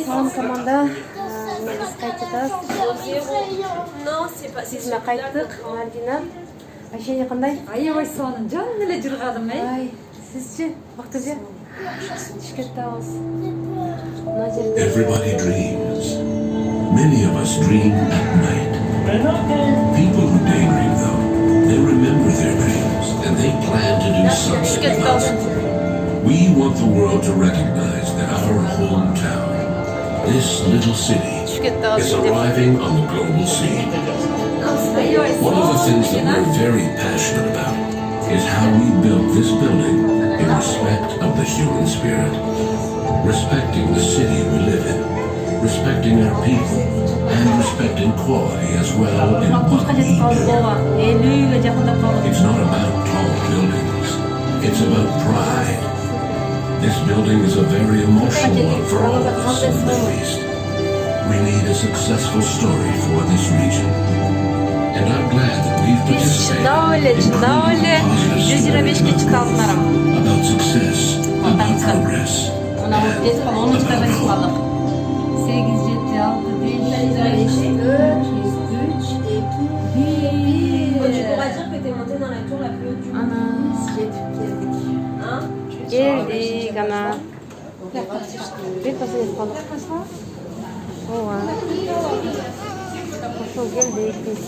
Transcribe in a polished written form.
Tamam komanda. Yine biz kayıtacağız. Non, c'est pas. Biz mi kayıttık? Mardina. Ayşe qanday? Aябай сонун жан эле жыргадым Ay, sizce? Baktıcı. Şükürler olsun. Everybody dreams. Many of us dream at night. People who daydream, though, they remember their dreams and they plan to do something about it. We want the world to recognize that our hometown, this little city, is arriving on the global scene. One of the things that we're very passionate about is how we built this building in respect of the human spirit, respecting the city we live in, respecting our people, and respecting quality as well in what we do. It's not about tall buildings, it's about pride. This building is a very emotional one for all of us in the Middle East. We need a successful story for this region. And I'm glad that we've participated in creating positive stories about success, about progress, and about hope. 8 7 6 5 4 3 2 Tu pourras dire que t'es monté dans la tour la plus haute du monde. Ana, geldik. Hein? Geldik ana. Bir pasayız balık. Ova. Nasıl geldik biz?